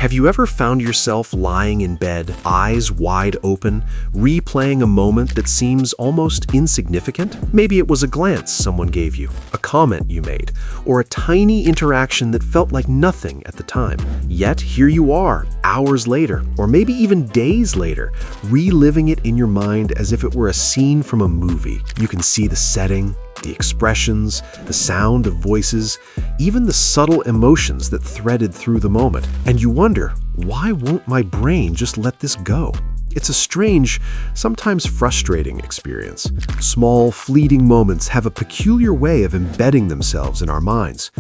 Have you ever found yourself lying in bed, eyes wide open, replaying a moment that seems almost insignificant? Maybe it was a glance someone gave you, a comment you made, or a tiny interaction that felt like nothing at the time. Yet here you are, hours later, or maybe even days later, reliving it in your mind as if it were a scene from a movie. You can see the setting, the expressions, the sound of voices, even the subtle emotions that threaded through the moment. And you wonder, why won't my brain just let this go? It's a strange, sometimes frustrating experience. Small, fleeting moments have a peculiar way of embedding themselves in our minds.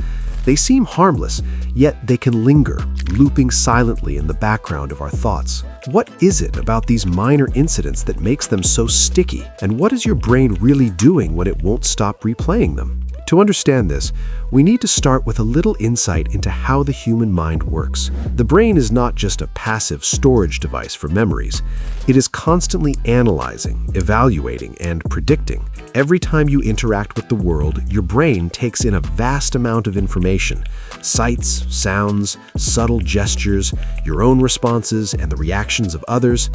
They seem harmless, yet they can linger, looping silently in the background of our thoughts. What is it about these minor incidents that makes them so sticky? And what is your brain really doing when it won't stop replaying them? To understand this, we need to start with a little insight into how the human mind works. The brain is not just a passive storage device for memories. It is constantly analyzing, evaluating, and predicting. Every time you interact with the world, your brain takes in a vast amount of information: sights, sounds, subtle gestures, your own responses, and the reactions of others.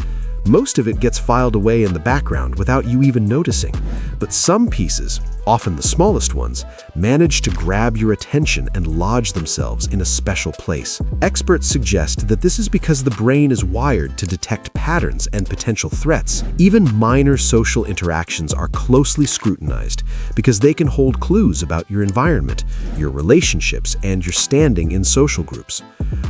Most of it gets filed away in the background without you even noticing. But some pieces, often the smallest ones, manage to grab your attention and lodge themselves in a special place. Experts suggest that this is because the brain is wired to detect patterns and potential threats. Even minor social interactions are closely scrutinized because they can hold clues about your environment, your relationships, and your standing in social groups.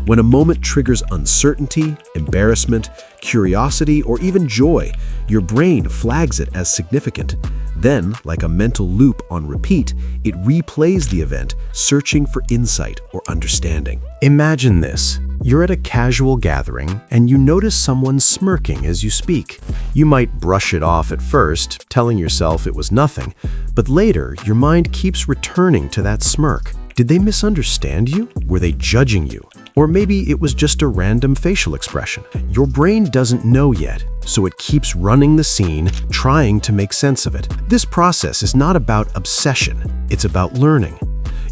When a moment triggers uncertainty, embarrassment, curiosity, or even joy, your brain flags it as significant. Then, like a mental loop on repeat, it replays the event, searching for insight or understanding. Imagine this. You're at a casual gathering and you notice someone smirking as you speak. You might brush it off at first, telling yourself it was nothing, but later your mind keeps returning to that smirk. Did they misunderstand you? Were they judging you? Or maybe it was just a random facial expression. Your brain doesn't know yet, so it keeps running the scene, trying to make sense of it. This process is not about obsession, it's about learning.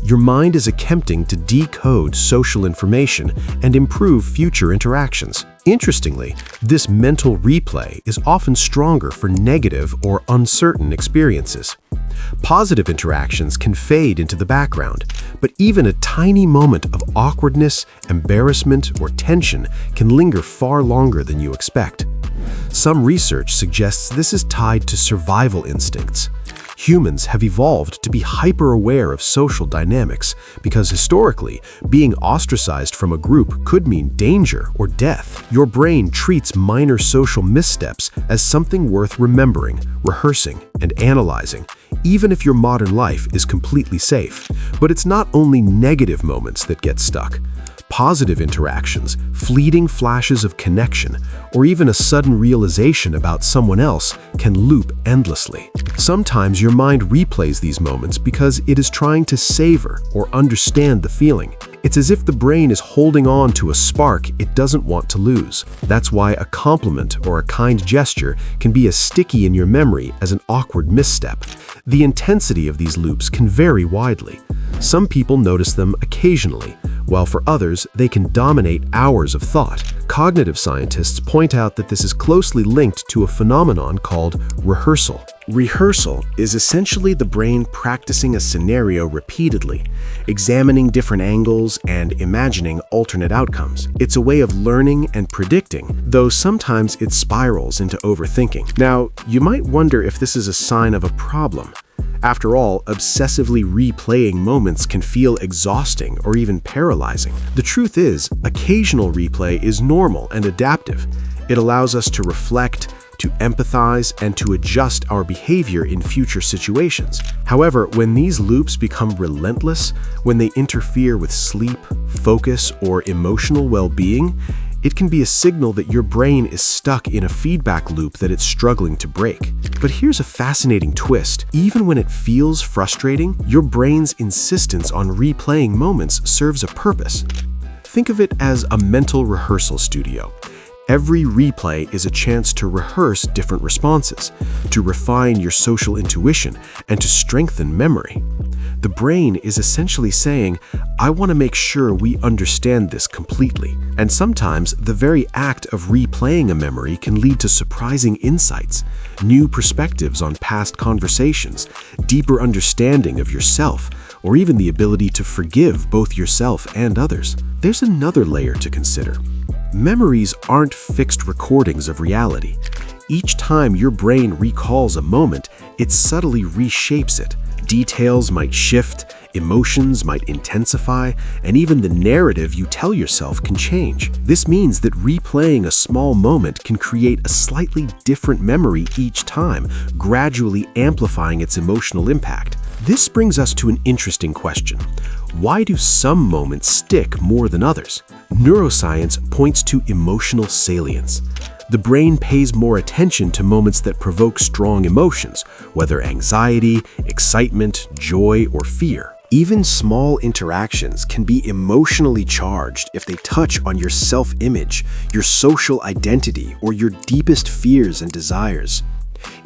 Your mind is attempting to decode social information and improve future interactions. Interestingly, this mental replay is often stronger for negative or uncertain experiences. Positive interactions can fade into the background, but even a tiny moment of awkwardness, embarrassment, or tension can linger far longer than you expect. Some research suggests this is tied to survival instincts. Humans have evolved to be hyper-aware of social dynamics because historically, being ostracized from a group could mean danger or death. Your brain treats minor social missteps as something worth remembering, rehearsing, and analyzing, even if your modern life is completely safe. But it's not only negative moments that get stuck. Positive interactions, fleeting flashes of connection, or even a sudden realization about someone else can loop endlessly. Sometimes your mind replays these moments because it is trying to savor or understand the feeling. It's as if the brain is holding on to a spark it doesn't want to lose. That's why a compliment or a kind gesture can be as sticky in your memory as an awkward misstep. The intensity of these loops can vary widely. Some people notice them occasionally, while for others, they can dominate hours of thought. Cognitive scientists point out that this is closely linked to a phenomenon called rehearsal. Rehearsal is essentially the brain practicing a scenario repeatedly, examining different angles and imagining alternate outcomes. It's a way of learning and predicting, though sometimes it spirals into overthinking. Now, you might wonder if this is a sign of a problem. After all, obsessively replaying moments can feel exhausting or even paralyzing. The truth is, occasional replay is normal and adaptive. It allows us to reflect, to empathize, and to adjust our behavior in future situations. However, when these loops become relentless, when they interfere with sleep, focus, or emotional well-being, it can be a signal that your brain is stuck in a feedback loop that it's struggling to break. But here's a fascinating twist. Even when it feels frustrating, your brain's insistence on replaying moments serves a purpose. Think of it as a mental rehearsal studio. Every replay is a chance to rehearse different responses, to refine your social intuition, and to strengthen memory. The brain is essentially saying, I want to make sure we understand this completely. And sometimes the very act of replaying a memory can lead to surprising insights, new perspectives on past conversations, deeper understanding of yourself, or even the ability to forgive both yourself and others. There's another layer to consider. Memories aren't fixed recordings of reality. Each time your brain recalls a moment, it subtly reshapes it. Details might shift, emotions might intensify, and even the narrative you tell yourself can change. This means that replaying a small moment can create a slightly different memory each time, gradually amplifying its emotional impact. This brings us to an interesting question. Why do some moments stick more than others? Neuroscience points to emotional salience. The brain pays more attention to moments that provoke strong emotions, whether anxiety, excitement, joy, or fear. Even small interactions can be emotionally charged if they touch on your self-image, your social identity, or your deepest fears and desires.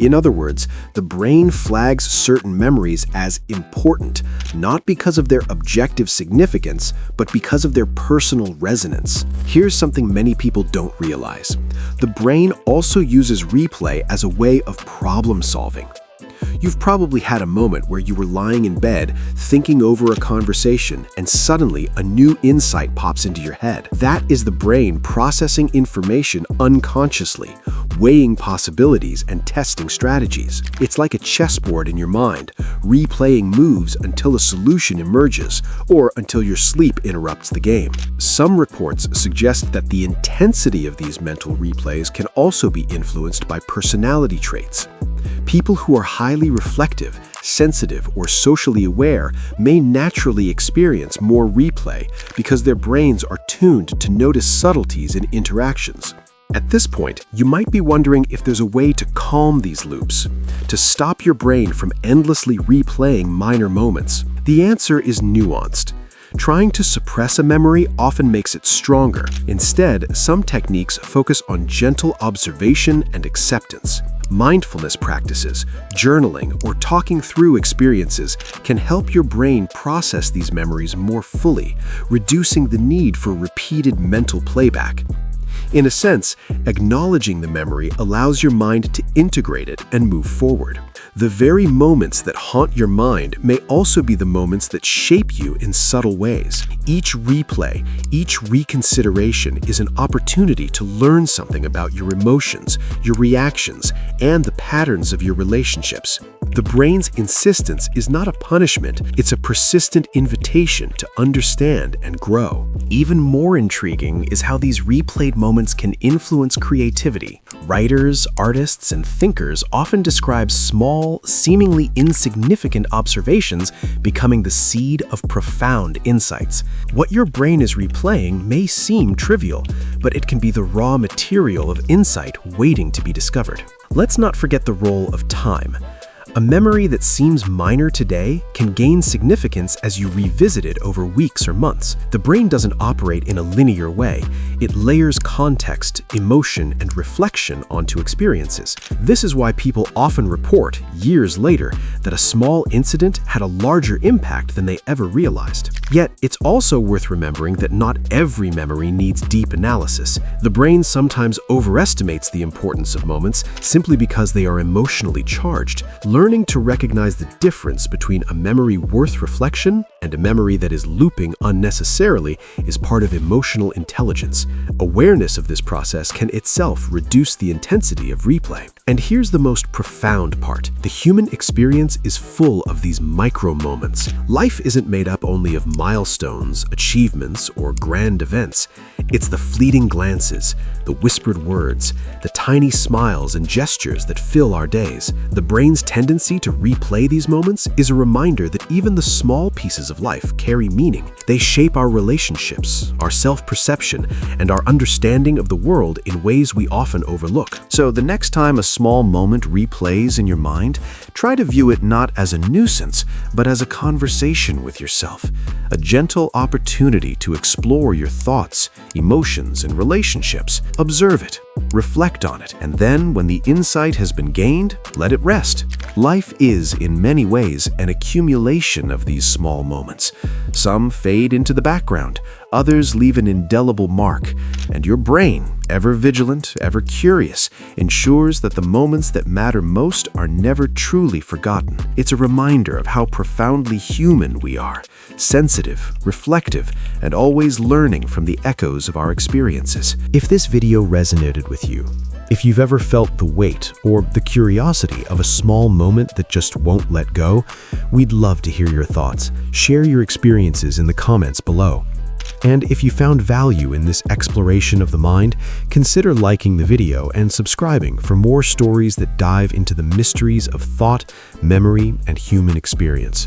In other words, the brain flags certain memories as important, not because of their objective significance, but because of their personal resonance. Here's something many people don't realize. The brain also uses replay as a way of problem solving. You've probably had a moment where you were lying in bed, thinking over a conversation, and suddenly a new insight pops into your head. That is the brain processing information unconsciously, weighing possibilities and testing strategies. It's like a chessboard in your mind, replaying moves until a solution emerges or until your sleep interrupts the game. Some reports suggest that the intensity of these mental replays can also be influenced by personality traits. People who are highly reflective, sensitive, or socially aware may naturally experience more replay because their brains are tuned to notice subtleties in interactions. At this point, you might be wondering if there's a way to calm these loops, to stop your brain from endlessly replaying minor moments. The answer is nuanced. Trying to suppress a memory often makes it stronger. Instead, some techniques focus on gentle observation and acceptance. Mindfulness practices, journaling, or talking through experiences can help your brain process these memories more fully, reducing the need for repeated mental playback. In a sense, acknowledging the memory allows your mind to integrate it and move forward. The very moments that haunt your mind may also be the moments that shape you in subtle ways. Each replay, each reconsideration is an opportunity to learn something about your emotions, your reactions, and the patterns of your relationships. The brain's insistence is not a punishment, it's a persistent invitation to understand and grow. Even more intriguing is how these replayed moments can influence creativity. Writers, artists, and thinkers often describe small, seemingly insignificant observations becoming the seed of profound insights. What your brain is replaying may seem trivial, but it can be the raw material of insight waiting to be discovered. Let's not forget the role of time. A memory that seems minor today can gain significance as you revisit it over weeks or months. The brain doesn't operate in a linear way. It layers context, emotion, and reflection onto experiences. This is why people often report, years later, that a small incident had a larger impact than they ever realized. Yet, it's also worth remembering that not every memory needs deep analysis. The brain sometimes overestimates the importance of moments simply because they are emotionally charged. Learning to recognize the difference between a memory worth reflection and a memory that is looping unnecessarily is part of emotional intelligence. Awareness of this process can itself reduce the intensity of replay. And here's the most profound part. The human experience is full of these micro moments. Life isn't made up only of milestones, achievements, or grand events. It's the fleeting glances, the whispered words, the tiny smiles and gestures that fill our days. The brain's tendency to replay these moments is a reminder that even the small pieces of life carry meaning. They shape our relationships, our self-perception, and our understanding of the world in ways we often overlook. So the next time a small moment replays in your mind, try to view it not as a nuisance, but as a conversation with yourself, a gentle opportunity to explore your thoughts, emotions, and relationships. Observe it, reflect on it, and then, when the insight has been gained, let it rest. Life is, in many ways, an accumulation of these small moments. Some fade into the background, others leave an indelible mark, and your brain, ever vigilant, ever curious, ensures that the moments that matter most are never truly forgotten. It's a reminder of how profoundly human we are, sensitive, reflective, and always learning from the echoes of our experiences. If this video resonated with you, if you've ever felt the weight or the curiosity of a small moment that just won't let go, we'd love to hear your thoughts. Share your experiences in the comments below. And if you found value in this exploration of the mind, consider liking the video and subscribing for more stories that dive into the mysteries of thought, memory, and human experience.